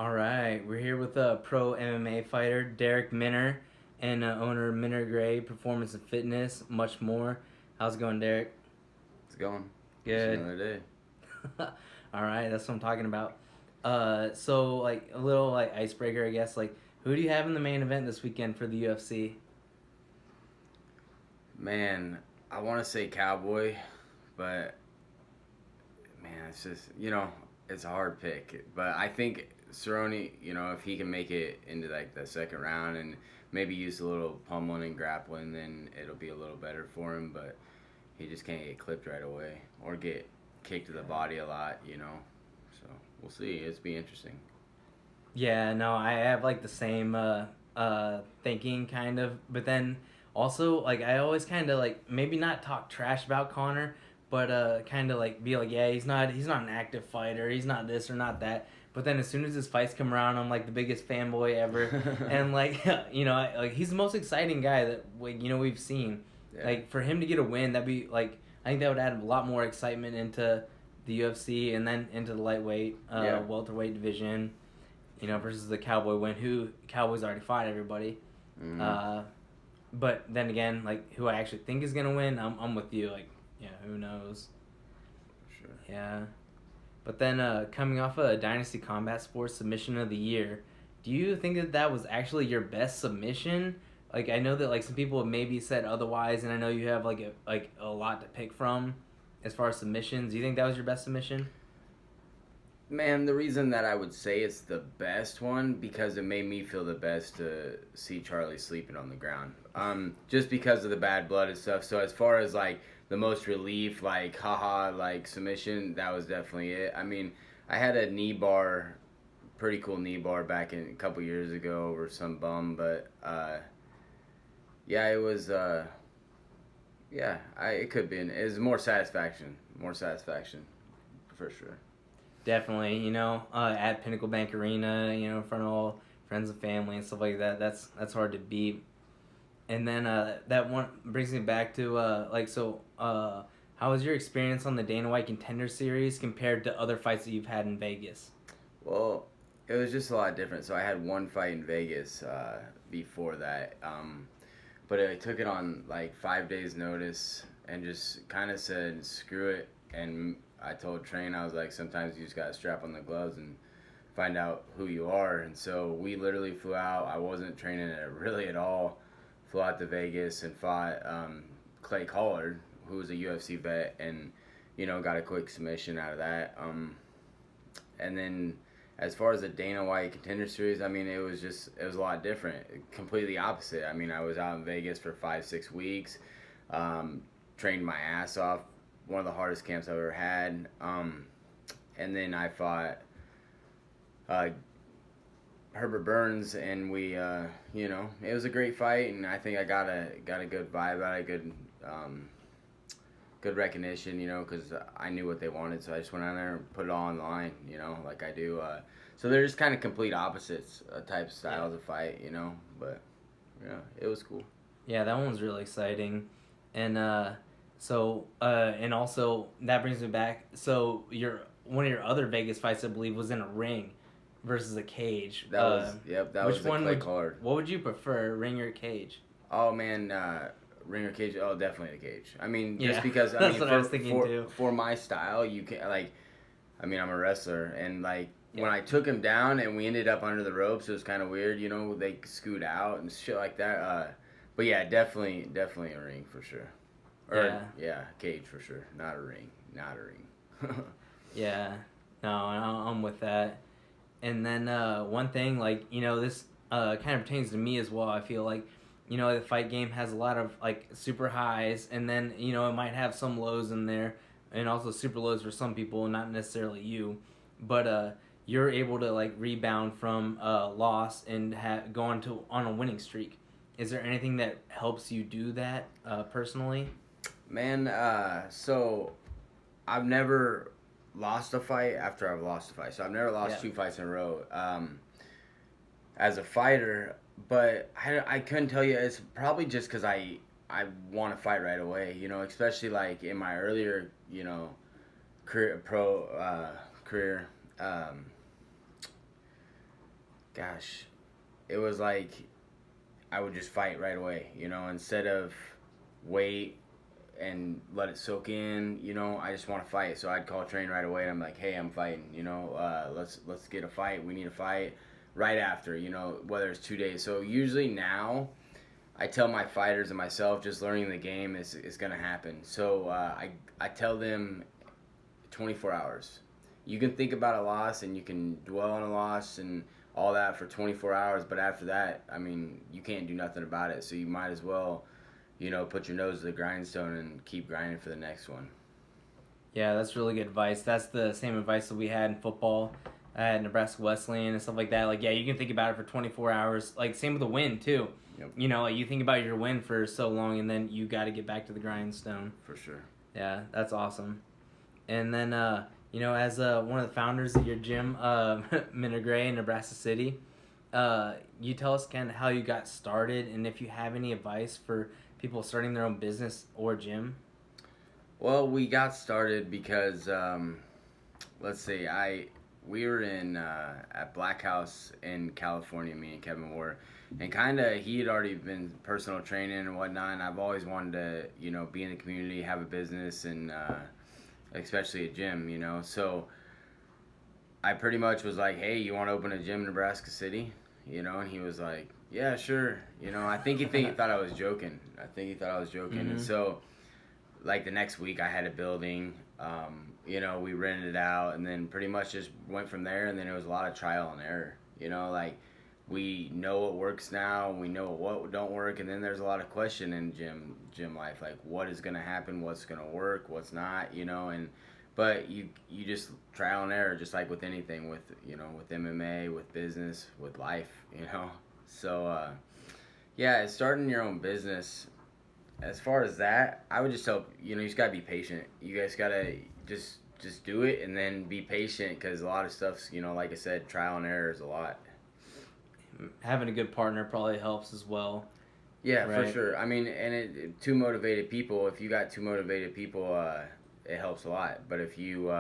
All right, we're here with a pro MMA fighter, Darrick Minner, and owner of Minner Gray Performance and Fitness, much more. How's it going, Darrick? It's going. Just Good. another day. All right, that's what I'm talking about. So like a little like icebreaker, I guess. Like, who do you have in the main event this weekend for the UFC? Man, I want to say Cowboy, but man, it's just it's a hard pick. But I think Cerrone, if he can make it into like the second round and maybe use a little pummeling and grappling, then it'll be a little better for him. But he just can't get clipped right away or get kicked to the body a lot. So we'll see. It's be interesting. Yeah, no, I have like the same thinking kind of, but then also like I always kind of like maybe not talk trash about Connor, but kind of like be like, yeah, he's not an active fighter, he's not this or not that. But then as soon as his fights come around, I'm like the biggest fanboy ever, and like like he's the most exciting guy that we've seen. Yeah. Like for him to get a win, that'd be like I think that would add a lot more excitement into the UFC and then into the lightweight, welterweight division. Versus the Cowboy win, who Cowboys already fought everybody. Mm-hmm. But then again, like who I actually think is gonna win, I'm with you. Like, yeah, who knows? Sure. Yeah. But then coming off a Dynasty Combat Sports Submission of the Year, do you think that was actually your best submission? Like I know that like some people have maybe said otherwise, and I know you have like a lot to pick from as far as submissions. Do you think that was your best submission? Man, the reason that I would say it's the best one because it made me feel the best to see Charlie sleeping on the ground. Just because of the bad blood and stuff. So as far as like the most relief, like haha, like submission, that was definitely it. I mean, I had a knee bar, pretty cool knee bar back in a couple years ago over some bum, but yeah, it was. It could be. It was more satisfaction for sure. Definitely, at Pinnacle Bank Arena, in front of all friends and family and stuff like that. That's hard to beat. And then that one brings me back to how was your experience on the Dana White Contender series compared to other fights that you've had in Vegas? Well, it was just a lot different. So I had one fight in Vegas before that, but I took it on like 5 days' notice and just kind of said screw it. And I told Train, I was like, sometimes you just gotta strap on the gloves and find out who you are. And so we literally flew out. I wasn't training it really at all. Flew out to Vegas and fought Clay Collard, who was a UFC vet, and got a quick submission out of that. And then as far as the Dana White Contender Series, I mean, it was a lot different, completely opposite. I mean, I was out in Vegas for 5-6 weeks, trained my ass off, one of the hardest camps I've ever had, and then I fought Herbert Burns, and we, it was a great fight, and I think I got a good vibe out of it, good recognition, because I knew what they wanted, so I just went out there and put it all on the line, like I do. So they're just kind of complete opposites type styles of fight, but yeah, it was cool. Yeah, that one was really exciting, and and also that brings me back. So one of your other Vegas fights, I believe, was in a ring versus a cage. That was the Clay Collard. What would you prefer, ring or cage? Oh man, ring or cage? Oh, definitely the cage. I mean, just Yeah, because that's what I was thinking too. For my style, you can I'm a wrestler, and when I took him down and we ended up under the ropes, it was kind of weird. They scoot out and shit like that. But yeah, definitely a ring for sure. Or yeah, cage for sure. Not a ring. Yeah, no, I'm with that. And then one thing, this kind of pertains to me as well. I feel like, the fight game has a lot of like super highs, and then it might have some lows in there, and also super lows for some people, not necessarily you, but you're able to like rebound from loss and go on a winning streak. Is there anything that helps you do that personally? Man, so I've never lost a fight after I've lost a fight. So I've never lost 2 fights in a row as a fighter. But I couldn't tell you. It's probably just because I want to fight right away. Especially like in my earlier career. gosh, it was like I would just fight right away, you know, instead of wait and let it soak in, you know. I just want to fight, so I'd call train right away and I'm like, hey, I'm fighting, you know, let's get a fight. We need a fight right after, you know, whether it's 2 days. So usually now I tell my fighters and myself, just learning the game is going to happen. So I tell them 24 hours. You can think about a loss and you can dwell on a loss and all that for 24 hours, but after that, I mean, you can't do nothing about it. So you might as well, you know, put your nose to the grindstone and keep grinding for the next one. Yeah, that's really good advice. That's the same advice that we had in football at Nebraska Wesleyan and stuff like that. Like, yeah, you can think about it for 24 hours. Like, same with the win, too. Yep. You know, like, you think about your win for so long, and then you got to get back to the grindstone. For sure. Yeah, that's awesome. And then, you know, as one of the founders of your gym, Minogray in Nebraska City, you tell us kind of how you got started and if you have any advice for people starting their own business or gym. Well, we got started because, let's see, we were in at Black House in California, me and Kevin were, and kind of he had already been personal training and whatnot, and I've always wanted to, you know, be in the community, have a business, and especially a gym, you know. So I pretty much was like, hey, you want to open a gym in Nebraska City? You know, and he was like, yeah, sure. You know, I think he thought I was joking. Mm-hmm. And so, like, the next week I had a building, you know, we rented it out, and then pretty much just went from there, and then it was a lot of trial and error. You know, like, we know what works now, we know what don't work, and then there's a lot of question in gym life, like what is going to happen, what's going to work, what's not, you know. And but you just trial and error, just like with anything, with, you know, with MMA, with business, with life, you know. So yeah, starting your own business, as far as that, I would just tell, you know, you just gotta be patient. You guys gotta just do it and then be patient, because a lot of stuff's, you know, like I said, trial and error is a lot. Having a good partner probably helps as well. Yeah, right? For sure. I mean, and two motivated people, if you got two motivated people, it helps a lot. But if you,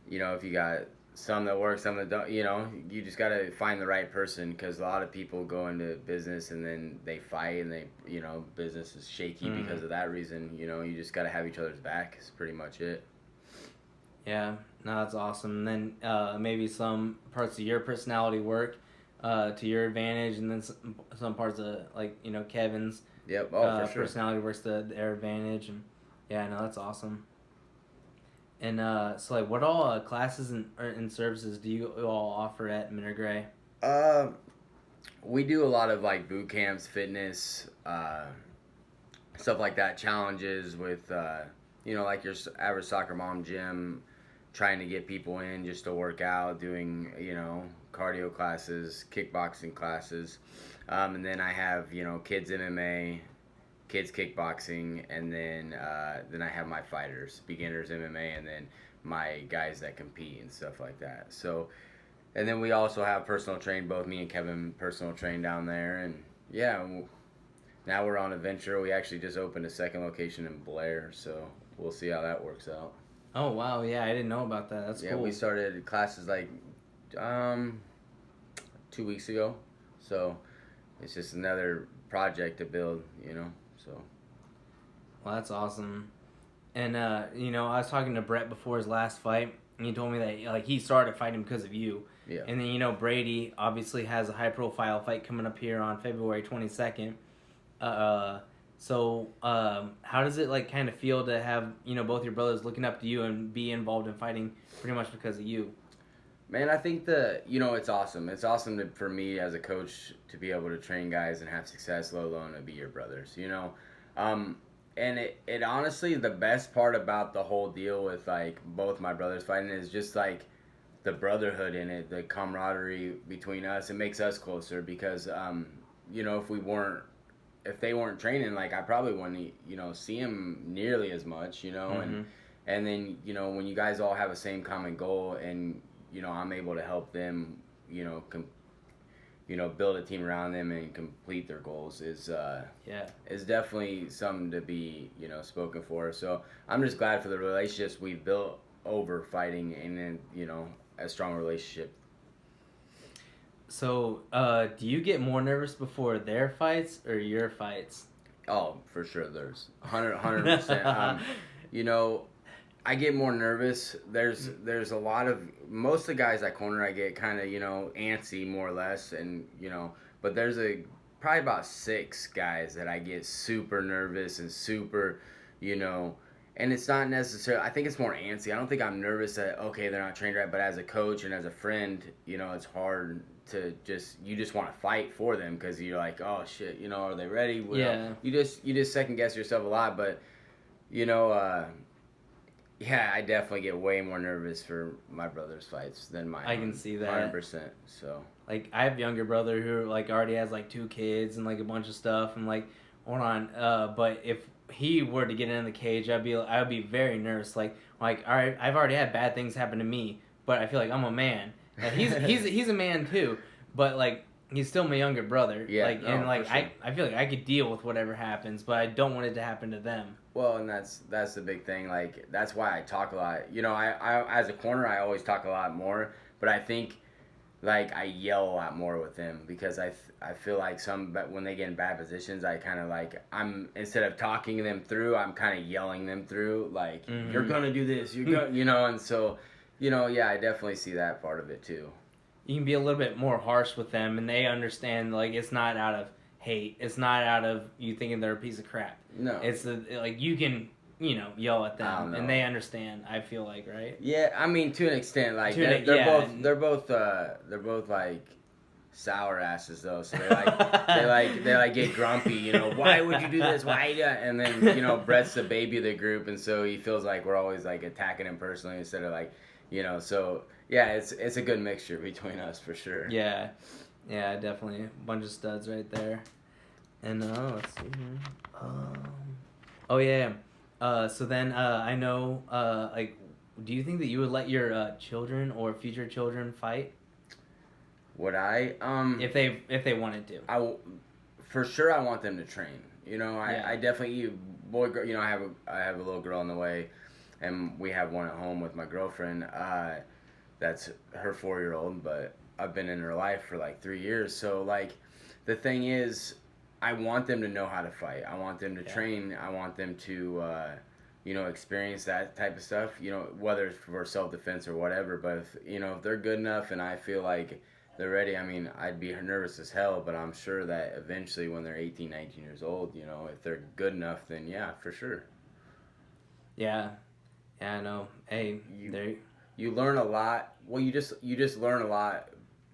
you know, if you got some that work, some that don't, you know, you just got to find the right person, because a lot of people go into business and then they fight and they, you know, business is shaky because of that reason. You know, you just got to have each other's back is pretty much it. Yeah, no, that's awesome. And then maybe some parts of your personality work to your advantage, and then some parts of, like, you know, Kevin's Yep. Oh, for sure. personality works to their advantage. And yeah, no, that's awesome. And so, like, what all classes and services do you all offer at Minogray? We do a lot of, like, boot camps, fitness, stuff like that, challenges with, you know, like your average soccer mom gym, trying to get people in just to work out, doing, you know, cardio classes, kickboxing classes. And then I have, you know, kids MMA, kids kickboxing, and then I have my fighters, beginners MMA, and then my guys that compete and stuff like that. So, and then we also have personal train, both me and Kevin personal train down there. And yeah, now we're on a venture. We actually just opened a second location in Blair, so we'll see how that works out. Oh, wow, yeah, I didn't know about that. That's cool. Yeah, we started classes like 2 weeks ago, so it's just another project to build, you know. So, well, that's awesome. And you know, I was talking to Brett before his last fight, and he told me that, like, he started fighting because of you. Yeah. And then, you know, Brady obviously has a high profile fight coming up here on February 22nd. So how does it, like, kind of feel to have, you know, both your brothers looking up to you and be involved in fighting pretty much because of you? Man, I think you know, it's awesome. It's awesome for me as a coach to be able to train guys and have success, let alone to be your brothers, you know. And it honestly, the best part about the whole deal with, like, both my brothers fighting is just, like, the brotherhood in it, the camaraderie between us. It makes us closer because, you know, if they weren't training, like, I probably wouldn't, you know, see them nearly as much, you know. Mm-hmm. And then, you know, when you guys all have a same common goal and, you know, I'm able to help them, you know, build a team around them and complete their goals is definitely something to be, you know, spoken for. So I'm just glad for the relationships we've built over fighting, and then, you know, a strong relationship. So, do you get more nervous before their fights or your fights? Oh, for sure. There's 100%. You know, I get more nervous. There's a lot of most of the guys I corner I get kind of antsy more or less, and but there's probably about 6 guys that I get super nervous and super, you know, and it's not necessarily. I think it's more antsy. I don't think I'm nervous that okay they're not trained right, but as a coach and as a friend, it's hard to you just want to fight for them because you're like oh shit are they ready? Well, Yeah. You just second guess yourself a lot, but you know. Yeah, I definitely get way more nervous for my brother's fights than mine. I can see that. 100%. So. Like, I have a younger brother who, like, already has, like, 2 kids and, like, a bunch of stuff. And, like, hold on. But if he were to get in the cage, I would be very nervous. Like, all right, I've already had bad things happen to me, but I feel like I'm a man. Like, he's a man, too. But, like, he's still my younger brother. Yeah, like, no, and, like, for sure. I feel like I could deal with whatever happens, but I don't want it to happen to them. Well, and that's the big thing. Like, that's why I talk a lot. I as a corner, I always talk a lot more. But I think, like, I yell a lot more with them because I feel like when they get in bad positions, I kind of like instead of talking them through, I'm kind of yelling them through. Like, you're gonna do this, you're gonna, and so, yeah, I definitely see that part of it too. You can be a little bit more harsh with them, and they understand, like, it's not out of hate. It's not out of you thinking they're a piece of crap. No. It's like you can, yell at them, and they understand. I feel like, right? Yeah, I mean to an extent. Like they're both like sour asses though. So they get grumpy. Why would you do this? Why? And then Brett's the baby of the group, and so he feels like we're always like attacking him personally instead of like So yeah, it's a good mixture between us for sure. Yeah, definitely a bunch of studs right there. And let's see here. Oh yeah. So then I know like, do you think that you would let your children or future children fight? Would I? If they wanted to. For sure I want them to train. I definitely boy girl. I have a little girl on the way, and we have one at home with my girlfriend. That's her 4-year-old, but I've been in her life for like 3 years. So like, the thing is, I want them to know how to fight. I want them to train. I want them to, experience that type of stuff. Whether it's for self-defense or whatever. But if they're good enough and I feel like they're ready, I mean, I'd be nervous as hell. But I'm sure that eventually, when they're 18, 19 years old, if they're good enough, then yeah, for sure. Yeah, I know. Hey, you learn a lot. Well, you just learn a lot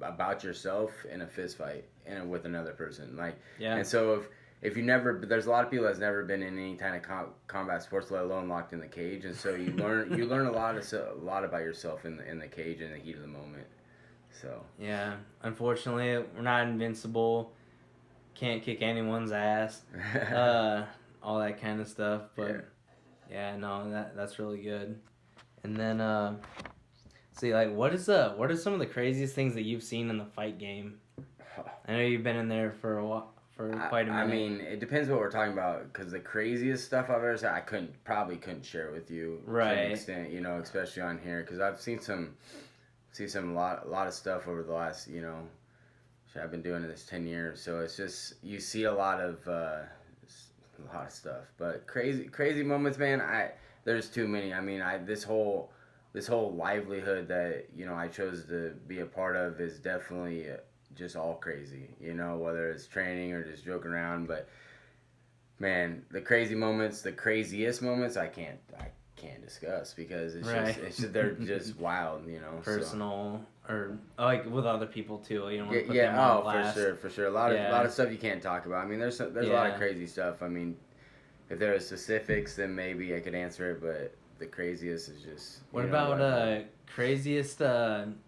about yourself in a fist fight and with another person. Like, and so if you never, there's a lot of people that's never been in any kind of combat sports, let alone locked in the cage, and so you learn a lot about yourself in the cage in the heat of the moment. So yeah, unfortunately, we're not invincible. Can't kick anyone's ass. All that kind of stuff, but yeah no, that's really good. And then see, like, what are some of the craziest things that you've seen in the fight game? I know you've been in there for a while, for quite a minute. I mean, it depends what we're talking about, because the craziest stuff I've ever seen, I probably couldn't share with you to an extent, especially on here, because I've seen a lot of stuff over the last, I've been doing this 10 years, so it's just, you see a lot of stuff, but crazy moments, man. There's too many. I mean, this whole livelihood that I chose to be a part of is definitely just all crazy. Whether it's training or just joking around. But man, the craziest moments, I can't discuss because it's just they're just wild. Personal or like with other people too. You don't want to put them on blast. For sure. A lot of stuff you can't talk about. I mean, there's a lot of crazy stuff. I mean, if there are specifics, then maybe I could answer it, but the craziest is just... What about craziest, no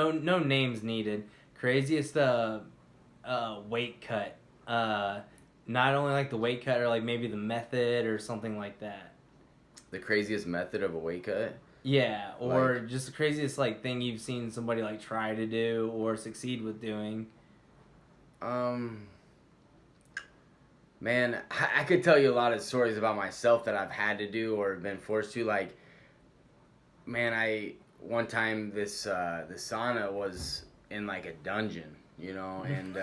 names needed, craziest weight cut? Not only like the weight cut, or like maybe the method or something like that. The craziest method of a weight cut? Yeah, or like, just the craziest like thing you've seen somebody like try to do or succeed with doing. Man, I could tell you a lot of stories about myself that I've had to do or been forced to. Like, man, one time this sauna was in like a dungeon, you know, and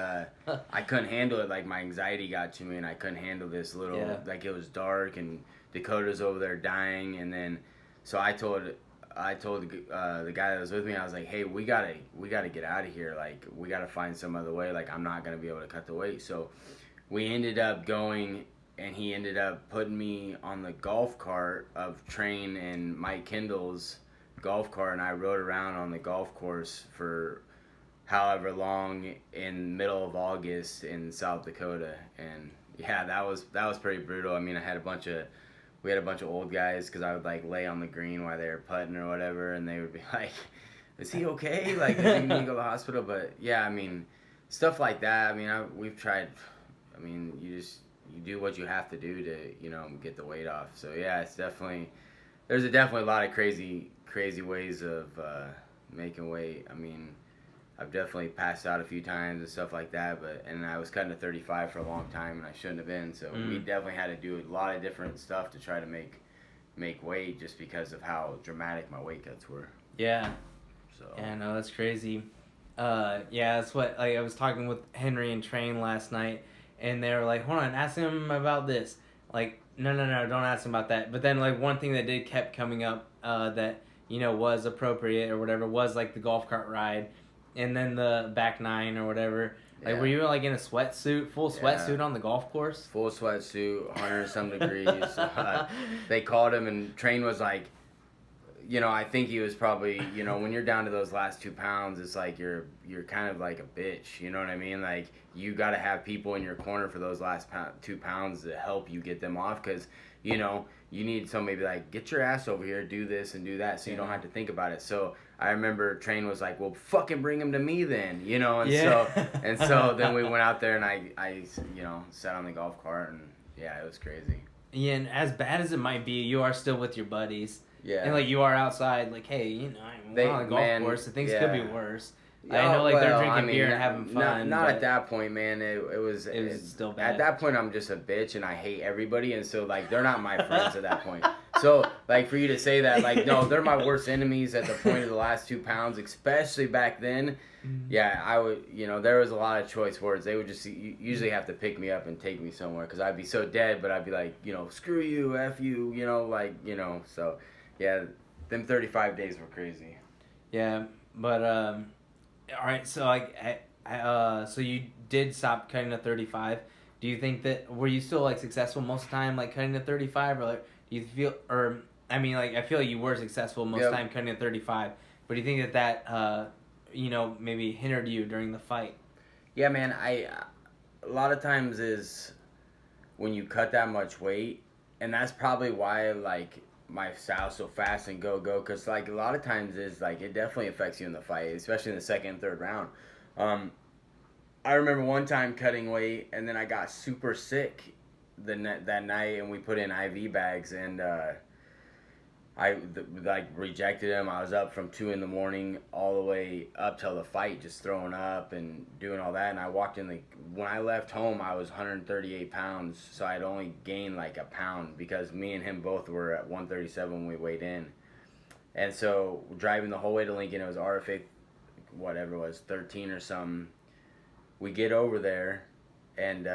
I couldn't handle it. Like, my anxiety got to me, and I couldn't handle this little, like, it was dark, and Dakota's over there dying, and then, so I told the guy that was with me, I was like, hey, we gotta get out of here. Like, we gotta find some other way. Like, I'm not gonna be able to cut the weight. So we ended up going, and he ended up putting me on the golf cart of Train and Mike Kendall's golf cart, and I rode around on the golf course for however long in middle of August in South Dakota. And yeah, that was pretty brutal. I mean, we had a bunch of old guys, because I would like lay on the green while they were putting or whatever, and they would be like, is he okay? Like, does he need to go to the hospital? But yeah, I mean, stuff like that. I mean, we've tried. I mean, you do what you have to do to, you know, get the weight off. So yeah, there's definitely a lot of crazy ways of making weight. I mean, I've definitely passed out a few times and stuff like that, and I was cutting to 35 for a long time, and I shouldn't have been. So we definitely had to do a lot of different stuff to try to make weight, just because of how dramatic my weight cuts were. Yeah. So. Yeah, no, that's crazy. Yeah, that's what, like, I was talking with Henry and Train last night, and they were like, hold on, ask him about this. Like, no, don't ask him about that. But then, like, one thing that kept coming up that, you know, was appropriate or whatever was, like, the golf cart ride. And then the back nine or whatever. Like, were you like in a sweatsuit, full sweatsuit on the golf course? Full sweatsuit, 100-some degrees. They called him, and Train was like, you know, I think he was probably, you know, when you're down to those last 2 pounds, it's like you're kind of like a bitch. You know what I mean? Like, you got to have people in your corner for those last 2 pounds to help you get them off, because, you know, you need somebody to be like, get your ass over here, do this and do that, so you don't have to think about it. So I remember Train was like, well, fucking bring him to me then, you know, and so then we went out there, and I you know, sat on the golf cart, and yeah, it was crazy. Yeah, and as bad as it might be, you are still with your buddies. Yeah. And, like, you are outside, like, hey, you know, I'm on the golf course, so things could be worse. I know, like, they're drinking beer and having fun. Not at that point, man. It was still bad. At that point, I'm just a bitch, and I hate everybody, and so, like, they're not my friends at that point. So, like, for you to say that, like, no, they're my worst enemies at the point of the last 2 pounds, especially back then. Yeah, I would, you know, there was a lot of choice words. They would just usually have to pick me up and take me somewhere, because I'd be so dead, but I'd be like, you know, screw you, F you, you know, like, you know, so, yeah, them 35 days were crazy. Yeah, but, all right, so, like, so you did stop cutting to 35. Do you think that, were you still, like, successful most of the time, like, cutting to 35, or, like, do you feel, or, I mean, like, I feel like you were successful most of the time cutting to 35, but do you think that, you know, maybe hindered you during the fight? Yeah, man, a lot of times is when you cut that much weight, and that's probably why, like, my style's so fast and go, because, like, a lot of times is, like, it definitely affects you in the fight, especially in the second and third round. I remember one time cutting weight, and then I got super sick that night, and we put in IV bags, and I rejected them. I was up from 2 a.m. all the way up till the fight, just throwing up and doing all that. And I walked in when I left home, I was 138 pounds, so I'd only gained like a pound, because me and him both were at 137 when we weighed in. And so driving the whole way to Lincoln, it was RFA, whatever it was, 13 or something. We get over there, and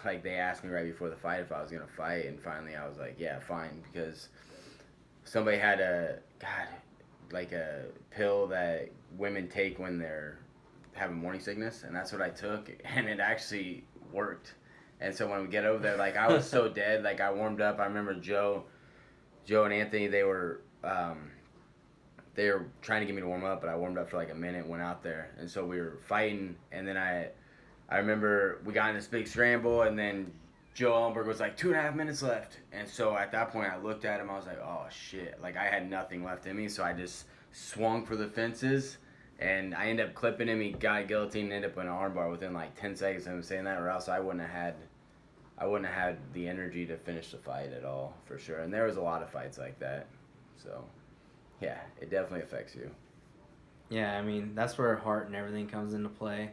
like, they asked me right before the fight if I was gonna fight, and finally I was like, yeah, fine, because somebody had a pill that women take when they're having morning sickness, and that's what I took, and it actually worked. And so when we get over there, like, I was so dead, like, I warmed up. I remember Joe and Anthony, they were trying to get me to warm up, but I warmed up for like a minute, went out there, and so we were fighting, and then I remember we got in this big scramble, and then Joe Ellenberg was like, 2.5 minutes left. And so at that point, I looked at him. I was like, oh, shit. Like, I had nothing left in me. So I just swung for the fences, and I ended up clipping him. He got guillotined and ended up in an armbar within like 10 seconds of him saying that, or else I wouldn't have had the energy to finish the fight at all, for sure. And there was a lot of fights like that. So, yeah, it definitely affects you. Yeah, I mean, that's where heart and everything comes into play.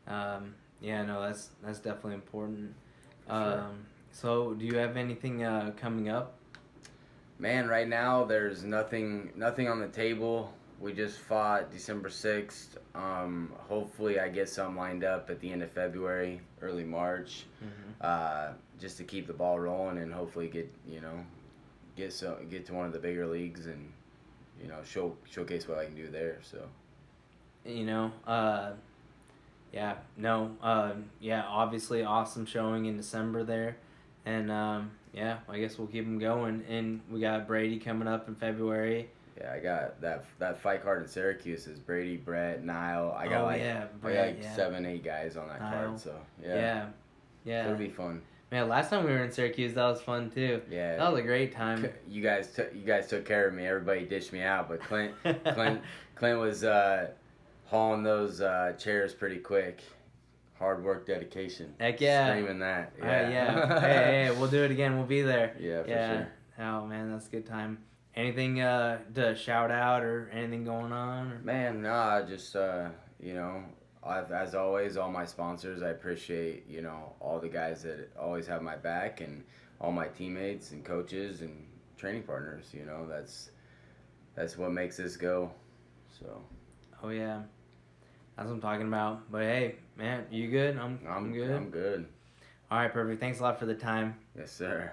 Yeah, no, that's definitely important. Sure. So do you have anything coming up? Man, right now there's nothing on the table. we just fought December 6th. Hopefully I get something lined up at the end of February, early March, just to keep the ball rolling and hopefully get to one of the bigger leagues and showcase what I can do there. So. Obviously awesome showing in December there. And, I guess we'll keep them going. And we got Brady coming up in February. Yeah, I got that fight card in Syracuse is Brady, Brett, Niall. I got 7-8 guys on that card. So, yeah. So it'll be fun. Man, last time we were in Syracuse, that was fun too. Yeah, that was a great time. You guys took care of me. Everybody dished me out, but Clint was hauling those chairs pretty quick. Hard work, dedication. Heck yeah. Screaming that. Yeah. Hey, we'll do it again. We'll be there. Yeah, for sure. Oh man, that's a good time. Anything to shout out or anything going on? Or? Man, nah, just as always, all my sponsors. I appreciate all the guys that always have my back, and all my teammates and coaches and training partners. That's what makes this go. So. Oh yeah, that's what I'm talking about. But hey, man, you good? I'm good. I'm good. All right, perfect. Thanks a lot for the time. Yes, sir.